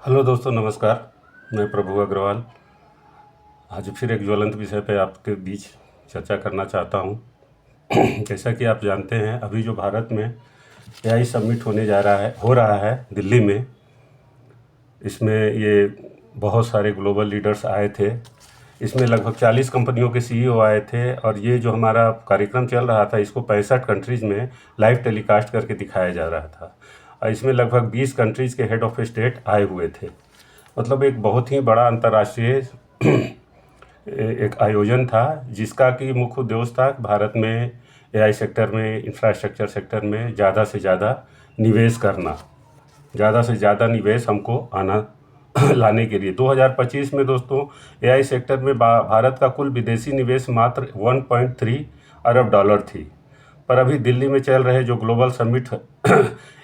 Hello दोस्तों, नमस्कार। मैं प्रभु अग्रवाल आज फिर एक ज्वलंत विषय पे आपके बीच चर्चा करना चाहता हूँ। जैसा कि आप जानते हैं, अभी जो भारत में एआई समिट हो रहा है दिल्ली में। इसमें ये बहुत सारे ग्लोबल लीडर्स आए थे। इसमें लगभग 40 कंपनियों के सीईओ आए थे और ये जो हमारा कार्यक्रम चल रहा था, इसको 65 कंट्रीज़ में लाइव टेलीकास्ट करके दिखाया जा रहा था। और इसमें लगभग 20 कंट्रीज़ के हेड ऑफ स्टेट आए हुए थे। मतलब एक बहुत ही बड़ा अंतर्राष्ट्रीय एक आयोजन था, जिसका कि मुख्य उद्देश्य था भारत में एआई सेक्टर में, इंफ्रास्ट्रक्चर सेक्टर में ज़्यादा से ज़्यादा निवेश करना, ज़्यादा से ज़्यादा निवेश हमको आना लाने के लिए। 2025 में दोस्तों एआई सेक्टर में भारत का कुल विदेशी निवेश मात्र 1.3 अरब डॉलर थी। पर अभी दिल्ली में चल रहे जो ग्लोबल समिट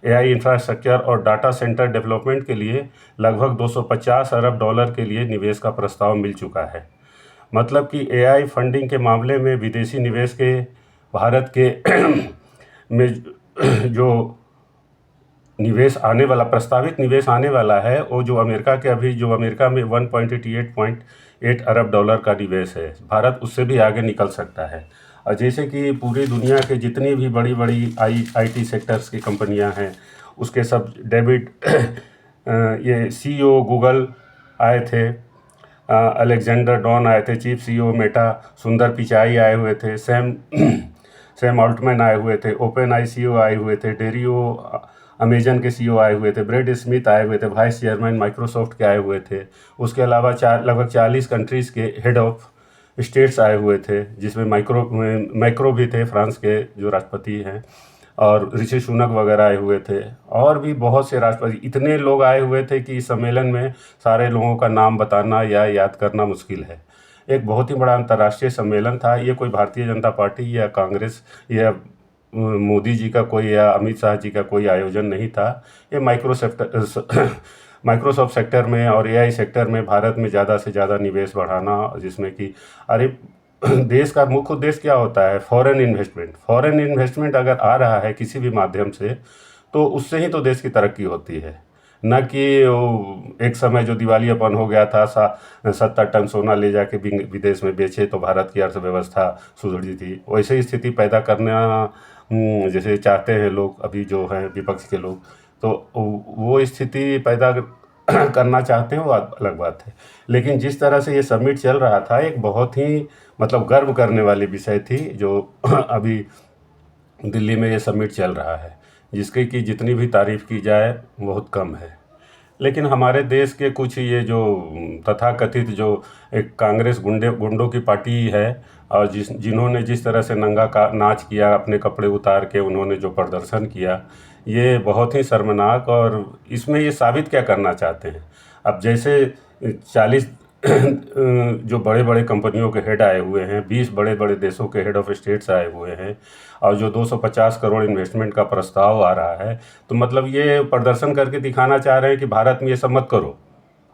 एआई इंफ्रास्ट्रक्चर और डाटा सेंटर डेवलपमेंट के लिए लगभग 250 अरब डॉलर के लिए निवेश का प्रस्ताव मिल चुका है। मतलब कि एआई फंडिंग के मामले में विदेशी निवेश के भारत के में जो निवेश आने वाला, प्रस्तावित निवेश आने वाला है, वो जो अमेरिका में 1.88 अरब डॉलर का निवेश है। भारत उससे भी आगे निकल सकता है। और जैसे कि पूरी दुनिया के जितनी भी बड़ी बड़ी आईटी सेक्टर्स की कंपनियां हैं, उसके सब डेविड ये सीईओ गूगल आए थे, अलेक्जेंडर डॉन आए थे, चीफ सीईओ मेटा, सुंदर पिचाई आए हुए थे, सैम ऑल्टमैन आए हुए थे, ओपन आई सीईओ आए हुए थे, डेरियो अमेजन के सीईओ आए हुए थे, ब्रैड स्मिथ आए हुए थे, वाइस चेयरमैन माइक्रोसॉफ्ट के आए हुए थे। उसके अलावा लगभग 40 कंट्रीज़ के हेड ऑफ स्टेट्स आए हुए थे, जिसमें मैक्रो भी थे, फ्रांस के जो राष्ट्रपति हैं, और ऋषि सुनक वगैरह आए हुए थे, और भी बहुत से राष्ट्रपति। इतने लोग आए हुए थे कि इस सम्मेलन में सारे लोगों का नाम बताना या याद करना मुश्किल है। एक बहुत ही बड़ा अंतर्राष्ट्रीय सम्मेलन था। ये कोई भारतीय जनता पार्टी या कांग्रेस या मोदी जी का कोई या अमित शाह जी का कोई आयोजन नहीं था। ये माइक्रोसॉफ्ट सेक्टर में और एआई सेक्टर में भारत में ज़्यादा से ज़्यादा निवेश बढ़ाना, जिसमें कि अरे देश का मुख्य उद्देश्य क्या होता है? फॉरेन इन्वेस्टमेंट अगर आ रहा है किसी भी माध्यम से, तो उससे ही तो देश की तरक्की होती है। न कि एक समय जो दिवालियापन हो गया था, 70 टन सोना ले जाके विदेश में बेचे तो भारत की अर्थव्यवस्था सुधरी थी। वैसे ही स्थिति पैदा करना जैसे चाहते हैं लोग, अभी जो हैं विपक्ष के लोग, तो वो स्थिति पैदा करना चाहते हैं, वो अलग बात है। लेकिन जिस तरह से ये समिट चल रहा था, एक बहुत ही मतलब गर्व करने वाली विषय थी जो अभी दिल्ली में ये समिट चल रहा है, जिसकी कि जितनी भी तारीफ़ की जाए बहुत कम है। लेकिन हमारे देश के कुछ ये जो तथाकथित जो एक कांग्रेस गुंडों की पार्टी है, और जिन्होंने जिस तरह से नंगा का नाच किया, अपने कपड़े उतार के उन्होंने जो प्रदर्शन किया, ये बहुत ही शर्मनाक। और इसमें ये साबित क्या करना चाहते हैं? अब जैसे 40 जो बड़े बड़े कंपनियों के हेड आए हुए हैं, 20 बड़े बड़े देशों के हेड ऑफ स्टेट्स आए हुए हैं, और जो 250 करोड़ इन्वेस्टमेंट का प्रस्ताव आ रहा है, तो मतलब ये प्रदर्शन करके दिखाना चाह रहे हैं कि भारत में ये सब मत करो।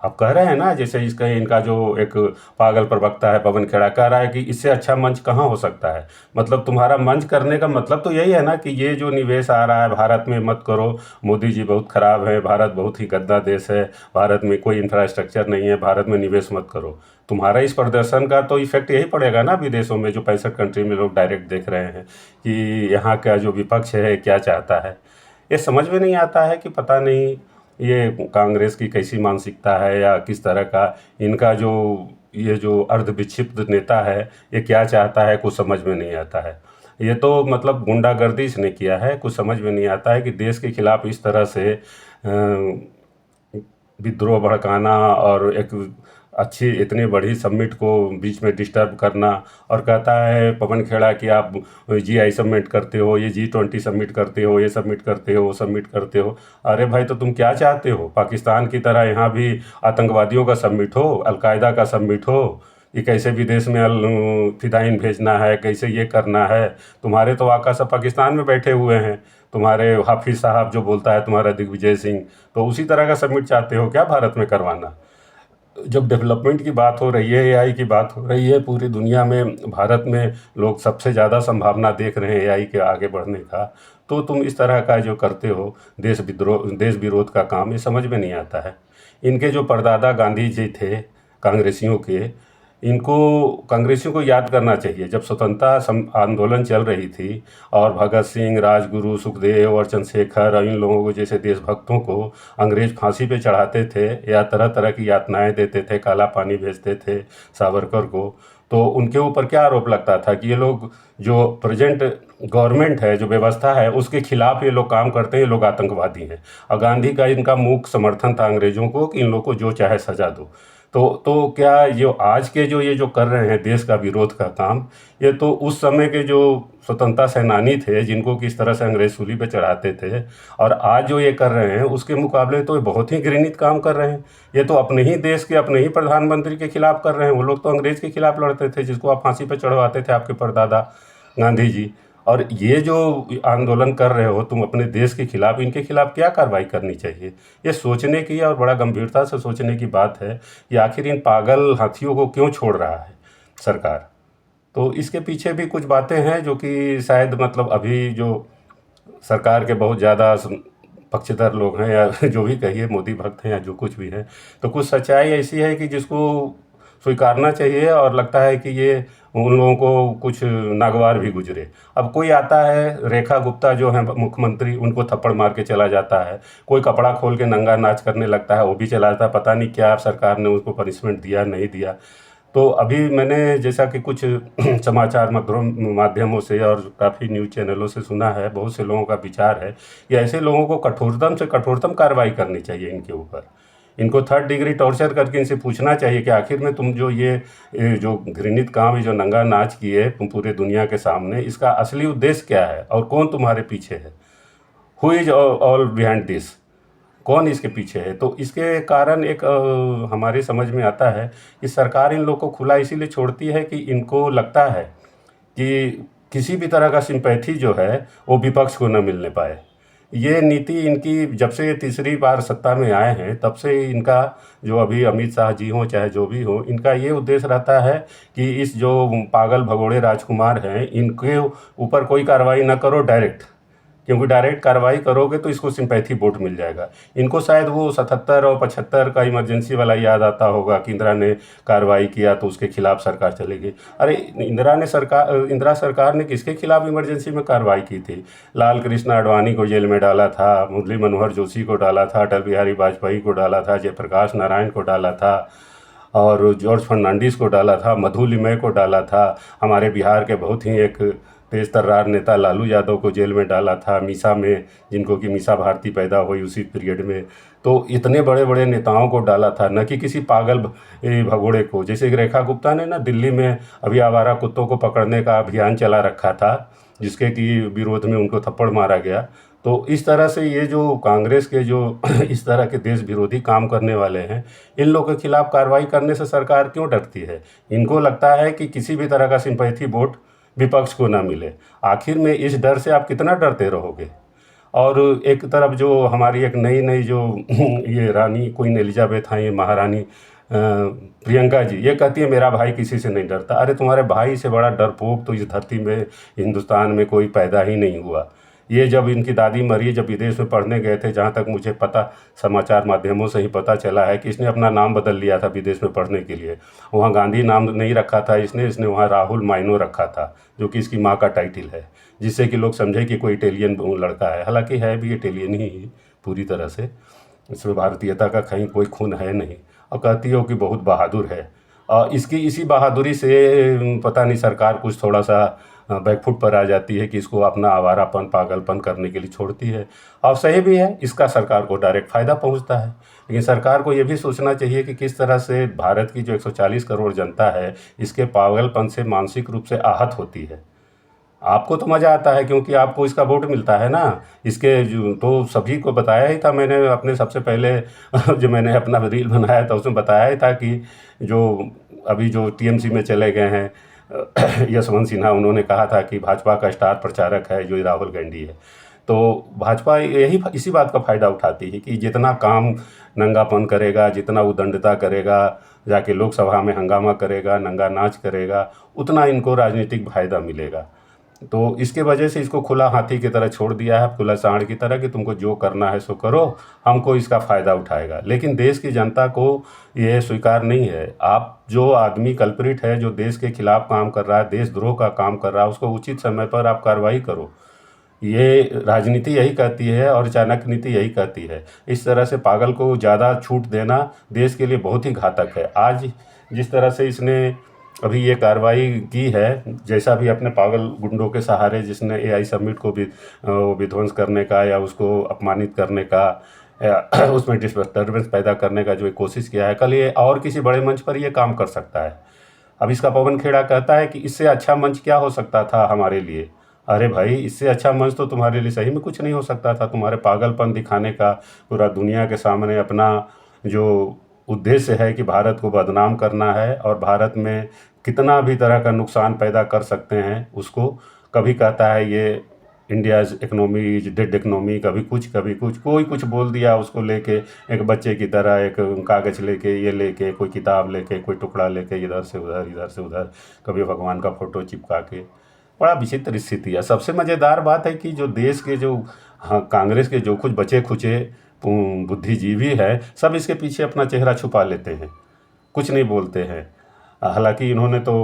आप कह रहे हैं ना, जैसे इनका जो एक पागल प्रवक्ता है पवन खेड़ा, कह रहा है कि इससे अच्छा मंच कहाँ हो सकता है। मतलब तुम्हारा मंच करने का मतलब तो यही है ना कि ये जो निवेश आ रहा है भारत में मत करो, मोदी जी बहुत ख़राब है, भारत बहुत ही गंदा देश है, भारत में कोई इंफ्रास्ट्रक्चर नहीं है, भारत में निवेश मत करो। तुम्हारा इस प्रदर्शन का तो इफेक्ट यही पड़ेगा ना विदेशों में, जो 65 कंट्री में लोग डायरेक्ट देख रहे हैं कि यहाँ का जो विपक्ष है क्या चाहता है। ये समझ में नहीं आता है कि पता नहीं ये कांग्रेस की कैसी मानसिकता है, या किस तरह का इनका जो ये जो अर्धविक्षिप्त नेता है ये क्या चाहता है, कुछ समझ में नहीं आता है। ये तो मतलब गुंडागर्दी इसने किया है, कुछ समझ में नहीं आता है कि देश के खिलाफ इस तरह से विद्रोह भड़काना, और एक अच्छी इतनी बड़ी समिट को बीच में डिस्टर्ब करना। और कहता है पवन खेड़ा कि आप जीआई समिट करते हो, ये G20 समिट करते हो, ये समिट करते हो, वो समिट करते हो। अरे भाई, तो तुम क्या चाहते हो? पाकिस्तान की तरह यहाँ भी आतंकवादियों का समिट हो, अलकायदा का समिट हो, ये कैसे विदेश में फिदाइन भेजना है, कैसे ये करना है? तुम्हारे तो आका सब पाकिस्तान में बैठे हुए हैं, तुम्हारे हाफिज साहब जो बोलता है तुम्हारा दिग्विजय सिंह, तो उसी तरह का समिट चाहते हो क्या भारत में करवाना? जब डेवलपमेंट की बात हो रही है, एआई की बात हो रही है पूरी दुनिया में, भारत में लोग सबसे ज़्यादा संभावना देख रहे हैं एआई के आगे बढ़ने का, तो तुम इस तरह का जो करते हो देश विरोध का काम, ये समझ में नहीं आता है। इनके जो परदादा गांधी जी थे कांग्रेसियों के, इनको कांग्रेसियों को याद करना चाहिए जब स्वतंत्रता आंदोलन चल रही थी और भगत सिंह, राजगुरु, सुखदेव और चंद्रशेखर और इन लोगों को जैसे देशभक्तों को अंग्रेज फांसी पे चढ़ाते थे या तरह तरह की यातनाएं देते थे, काला पानी भेजते थे सावरकर को, तो उनके ऊपर क्या आरोप लगता था कि ये लोग जो प्रेजेंट गवर्नमेंट है, जो व्यवस्था है, उसके खिलाफ ये लोग काम करते हैं, ये लोग आतंकवादी हैं। और गांधी का इनका मूक समर्थन था अंग्रेजों को कि इन लोग को जो चाहे सजा दो। तो क्या ये आज के जो ये जो कर रहे हैं देश का विरोध का काम, ये तो उस समय के जो स्वतंत्रता सेनानी थे जिनको किस तरह से अंग्रेज सूली पे चढ़ाते थे, और आज जो ये कर रहे हैं उसके मुकाबले तो ये बहुत ही घृणित काम कर रहे हैं। ये तो अपने ही देश के अपने ही प्रधानमंत्री के खिलाफ कर रहे हैं। वो लोग तो अंग्रेज के खिलाफ लड़ते थे जिसको आप फांसी पे चढ़वाते थे, आपके परदादा गांधी जी। और ये जो आंदोलन कर रहे हो तुम अपने देश के खिलाफ, इनके खिलाफ क्या कार्रवाई करनी चाहिए? ये सोचने की और बड़ा गंभीरता से सोचने की बात है कि आखिर इन पागल हाथियों को क्यों छोड़ रहा है सरकार। तो इसके पीछे भी कुछ बातें हैं जो कि शायद मतलब अभी जो सरकार के बहुत ज़्यादा पक्षधर लोग हैं या जो भी कहिए मोदी भक्त हैं या जो कुछ भी है, तो कुछ सच्चाई ऐसी है कि जिसको स्वीकारना चाहिए और लगता है कि ये उन लोगों को कुछ नागवार भी गुजरे। अब कोई आता है, रेखा गुप्ता जो है मुख्यमंत्री, उनको थप्पड़ मार के चला जाता है। कोई कपड़ा खोल के नंगा नाच करने लगता है, वो भी चला जाता है। पता नहीं क्या सरकार ने उसको पनिशमेंट दिया नहीं दिया। तो अभी मैंने जैसा कि कुछ समाचार माध्यमों से और काफ़ी न्यूज़ चैनलों से सुना है, बहुत से लोगों का विचार है कि ऐसे लोगों को कठोरतम से कठोरतम कार्रवाई करनी चाहिए इनके ऊपर। इनको 3rd डिग्री टॉर्चर करके इनसे पूछना चाहिए कि आखिर में तुम जो ये जो घृणित काम, ये जो नंगा नाच किए तुम पूरे दुनिया के सामने, इसका असली उद्देश्य क्या है और कौन तुम्हारे पीछे है? Who is all behind this? कौन इसके पीछे है? तो इसके कारण एक हमारे समझ में आता है कि सरकार इन लोग को खुला इसीलिए छोड़ती है कि इनको लगता है कि किसी भी तरह का सिंपैथी जो है वो विपक्ष को न मिलने पाए। ये नीति इनकी जब से ये तीसरी बार सत्ता में आए हैं तब से इनका, जो अभी अमित शाह जी हों चाहे जो भी हो, इनका ये उद्देश्य रहता है कि इस जो पागल भगोड़े राजकुमार हैं इनके ऊपर कोई कार्रवाई ना करो डायरेक्ट, क्योंकि डायरेक्ट कार्रवाई करोगे तो इसको सिंपैथी वोट मिल जाएगा। इनको शायद वो 77 और 75 का इमरजेंसी वाला याद आता होगा कि इंदिरा ने कार्रवाई किया तो उसके खिलाफ सरकार चलेगी। अरे इंदिरा सरकार ने किसके खिलाफ इमरजेंसी में कार्रवाई की थी? लाल कृष्ण आडवाणी को जेल में डाला था, मुरली मनोहर जोशी को डाला था, अटल बिहारी वाजपेयी को डाला था, जयप्रकाश नारायण को डाला था और जॉर्ज फर्नांडिस को डाला था, मधु लिमय को डाला था, हमारे बिहार के बहुत ही एक तेज तर्रार नेता लालू यादव को जेल में डाला था, मीसा में, जिनको कि मीसा भारती पैदा हुई उसी पीरियड में। तो इतने बड़े बड़े नेताओं को डाला था, न कि किसी पागल भगोड़े को। जैसे रेखा गुप्ता ने ना दिल्ली में अभी आवारा कुत्तों को पकड़ने का अभियान चला रखा था, जिसके कि विरोध में उनको थप्पड़ मारा गया। तो इस तरह से ये जो कांग्रेस के जो इस तरह के देश विरोधी काम करने वाले हैं, इन लोगों के खिलाफ कार्रवाई करने से सरकार क्यों डरती है? इनको लगता है कि किसी भी तरह का सिंपैथी वोट विपक्ष को ना मिले। आखिर में इस डर से आप कितना डरते रहोगे? और एक तरफ जो हमारी एक नई नई जो ये रानी क्वीन एलिजाबेथ हैं, ये महारानी प्रियंका जी, ये कहती है मेरा भाई किसी से नहीं डरता। अरे तुम्हारे भाई से बड़ा डरपोक तो इस धरती में, हिंदुस्तान में कोई पैदा ही नहीं हुआ। ये जब इनकी दादी मरी, जब विदेश में पढ़ने गए थे, जहाँ तक मुझे पता, समाचार माध्यमों से ही पता चला है कि इसने अपना नाम बदल लिया था विदेश में पढ़ने के लिए। वहाँ गांधी नाम नहीं रखा था इसने वहाँ राहुल माइनो रखा था, जो कि इसकी माँ का टाइटल है, जिससे कि लोग समझे कि कोई इटालियन लड़का है। हालांकि है भी इटालियन ही पूरी तरह से, इसमें भारतीयता का कहीं कोई खून है नहीं। और कहती हो कि बहुत बहादुर है, और इसकी इसी बहादुरी से पता नहीं सरकार कुछ थोड़ा सा बैकफुट पर आ जाती है कि इसको अपना आवारापन, पागलपन करने के लिए छोड़ती है। और सही भी है, इसका सरकार को डायरेक्ट फ़ायदा पहुंचता है। लेकिन सरकार को ये भी सोचना चाहिए कि किस तरह से भारत की जो 140 करोड़ जनता है, इसके पागलपन से मानसिक रूप से आहत होती है। आपको तो मज़ा आता है क्योंकि आपको इसका वोट मिलता है ना। इसके तो सभी को बताया ही था मैंने अपने सबसे पहले जो मैंने अपना रील बनाया था उसमें बताया ही था कि जो अभी जो टीएमसी में चले गए हैं यशवंत सिन्हा, उन्होंने कहा था कि भाजपा का स्टार प्रचारक है जो राहुल गांधी है। तो भाजपा इसी बात का फ़ायदा उठाती है कि जितना काम नंगापन करेगा, जितना उदंडता करेगा, जाके लोकसभा में हंगामा करेगा, नंगा नाच करेगा, उतना इनको राजनीतिक फ़ायदा मिलेगा। तो इसके वजह से इसको खुला हाथी की तरह छोड़ दिया है, खुला सांड की तरह, कि तुमको जो करना है सो करो, हमको इसका फ़ायदा उठाएगा। लेकिन देश की जनता को ये स्वीकार नहीं है। आप जो आदमी कल्प्रिट है, जो देश के खिलाफ काम कर रहा है, देशद्रोह का काम कर रहा है, उसको उचित समय पर आप कार्रवाई करो। ये राजनीति यही कहती है और चाणक्य नीति यही कहती है। इस तरह से पागल को ज़्यादा छूट देना देश के लिए बहुत ही घातक है। आज जिस तरह से इसने अभी ये कार्रवाई की है, जैसा भी अपने पागल गुंडों के सहारे जिसने एआई समिट को भी विध्वंस करने का या उसको अपमानित करने का या उसमें डिस्टर्बेंस पैदा करने का जो एक कोशिश किया है, कल ये और किसी बड़े मंच पर ये काम कर सकता है। अब इसका पवन खेड़ा कहता है कि इससे अच्छा मंच क्या हो सकता था हमारे लिए। अरे भाई, इससे अच्छा मंच तो तुम्हारे लिए सही में कुछ नहीं हो सकता था। तुम्हारे पागलपन दिखाने का, पूरा दुनिया के सामने अपना जो उद्देश्य है कि भारत को बदनाम करना है और भारत में कितना भी तरह का नुकसान पैदा कर सकते हैं उसको, कभी कहता है ये India's economy is dead economy, कभी कुछ कोई कुछ बोल दिया उसको लेके, एक बच्चे की तरह एक कागज़ लेके, ये लेके, कोई किताब लेके, कोई टुकड़ा लेके, इधर से उधर, कभी भगवान का फ़ोटो चिपका के। बड़ा विचित्र स्थिति है। सबसे मज़ेदार बात है कि जो देश के जो, हाँ, कांग्रेस के जो कुछ बचे खुचे बुद्धिजीवी है, सब इसके पीछे अपना चेहरा छुपा लेते हैं, कुछ नहीं बोलते हैं। हालांकि इन्होंने तो,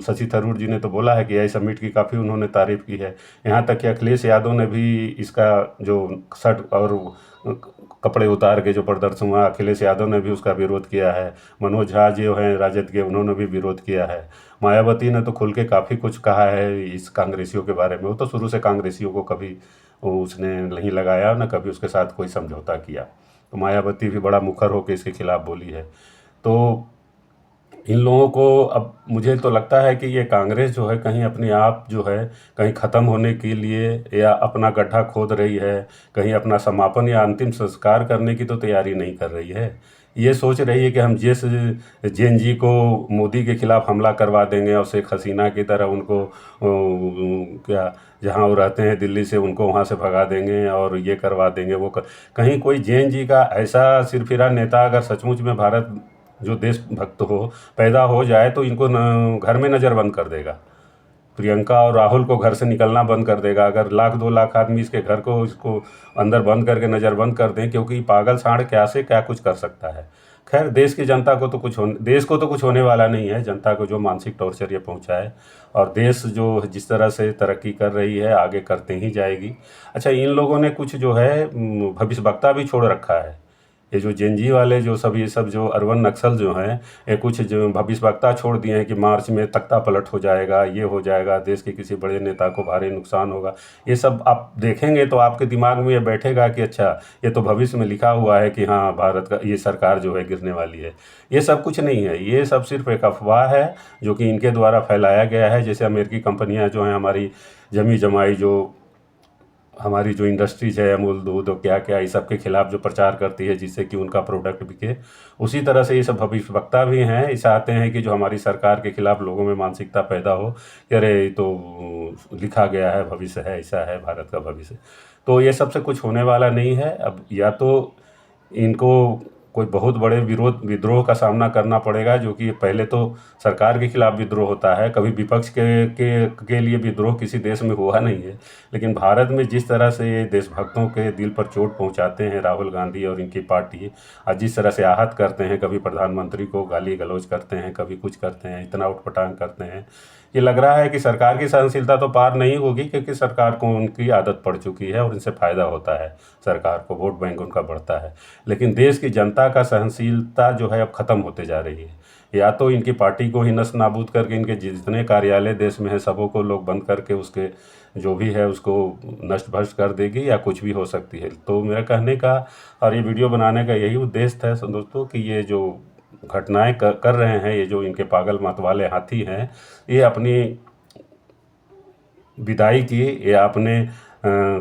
शशि थरूर जी ने तो बोला है कि एआई समिट की काफ़ी उन्होंने तारीफ़ की है। यहाँ तक कि अखिलेश यादव ने भी इसका जो शर्ट और कपड़े उतार के जो प्रदर्शन हुआ, अखिलेश यादव ने भी उसका विरोध किया है। मनोज झा जो हैं राजद के, उन्होंने भी विरोध किया है। मायावती ने तो खुल के काफ़ी कुछ कहा है इस कांग्रेसियों के बारे में। वो तो शुरू से कांग्रेसियों को कभी उसने नहीं लगाया, ना कभी उसके साथ कोई समझौता किया। तो मायावती भी बड़ा मुखर होकर इसके खिलाफ बोली है। तो इन लोगों को, अब मुझे तो लगता है कि ये कांग्रेस जो है कहीं अपने आप जो है कहीं ख़त्म होने के लिए या अपना गड्ढा खोद रही है, कहीं अपना समापन या अंतिम संस्कार करने की तो तैयारी नहीं कर रही है। ये सोच रही है कि हम जिस जैन जी को मोदी के खिलाफ हमला करवा देंगे और शेख हसीना की तरह उनको क्या, जहाँ वो रहते हैं दिल्ली से, उनको वहाँ से भगा देंगे और ये करवा देंगे कहीं कोई जैन जी का ऐसा सिरफिरा नेता अगर सचमुच में भारत जो देशभक्त हो पैदा हो जाए तो इनको घर में नज़रबंद कर देगा। प्रियंका और राहुल को घर से निकलना बंद कर देगा अगर 1-2 लाख आदमी इसके घर को, इसको अंदर बंद करके नज़रबंद कर दें, क्योंकि पागल सांड क्या से क्या कुछ कर सकता है। खैर, देश की जनता को तो देश को तो कुछ होने वाला नहीं है। जनता को जो मानसिक टॉर्चर ये पहुंचा है, और देश जो जिस तरह से तरक्की कर रही है आगे करते ही जाएगी। अच्छा, इन लोगों ने कुछ जो है भविष्यवक्ता भी छोड़ रखा है। ये जो जेनजी वाले जो सब, ये सब जो अर्बन नक्सल जो हैं, ये कुछ जो भविष्यवक्ता छोड़ दिए हैं कि मार्च में तख्ता पलट हो जाएगा, ये हो जाएगा, देश के किसी बड़े नेता को भारी नुकसान होगा। ये सब आप देखेंगे तो आपके दिमाग में ये बैठेगा कि अच्छा, ये तो भविष्य में लिखा हुआ है कि हाँ, भारत का ये सरकार जो है गिरने वाली है। ये सब कुछ नहीं है, ये सब सिर्फ एक अफवाह है जो कि इनके द्वारा फैलाया गया है। जैसे अमेरिकी कंपनियाँ जो हैं, हमारी जमी जमाई जो हमारी जो इंडस्ट्रीज है, अमूल दूध और क्या क्या, इस सब के खिलाफ जो प्रचार करती है जिससे कि उनका प्रोडक्ट बिके, उसी तरह से ये सब भविष्यवक्ता भी हैं। ये चाहते हैं कि जो हमारी सरकार के खिलाफ लोगों में मानसिकता पैदा हो कि अरे ये तो लिखा गया है, भविष्य है, ऐसा है भारत का भविष्य। तो ये सबसे कुछ होने वाला नहीं है। अब या तो इनको कोई बहुत बड़े विद्रोह का सामना करना पड़ेगा, जो कि पहले तो सरकार के खिलाफ विद्रोह होता है, कभी विपक्ष के लिए विद्रोह किसी देश में हुआ नहीं है। लेकिन भारत में जिस तरह से ये देशभक्तों के दिल पर चोट पहुंचाते हैं राहुल गांधी और इनकी पार्टी, और जिस तरह से आहत करते हैं, कभी प्रधानमंत्री को गाली गलौज करते हैं, कभी कुछ करते हैं, इतना उटपटांग करते हैं, ये लग रहा है कि सरकार की सहनशीलता तो पार नहीं होगी, क्योंकि सरकार को उनकी आदत पड़ चुकी है और इनसे फ़ायदा होता है, सरकार को वोट बैंक उनका बढ़ता है। लेकिन देश की जनता का सहनशीलता जो है अब ख़त्म होते जा रही है। या तो इनकी पार्टी को ही नष्ट नाबूद करके इनके जितने कार्यालय देश में है सबों को लोग बंद करके उसके जो भी है उसको नष्ट भ्रष्ट कर देगी, या कुछ भी हो सकती है। तो मेरा कहने का और ये वीडियो बनाने का यही उद्देश्य था दोस्तों, कि ये जो घटनाएं कर रहे हैं, ये जो इनके पागल मत वाले हाथी हैं, ये अपनी विदाई की या अपने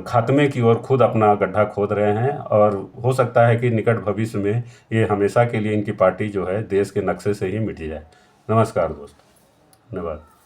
खात्मे की ओर खुद अपना गड्ढा खोद रहे हैं। और हो सकता है कि निकट भविष्य में ये हमेशा के लिए इनकी पार्टी जो है देश के नक्शे से ही मिट जाए। नमस्कार दोस्तों, धन्यवाद।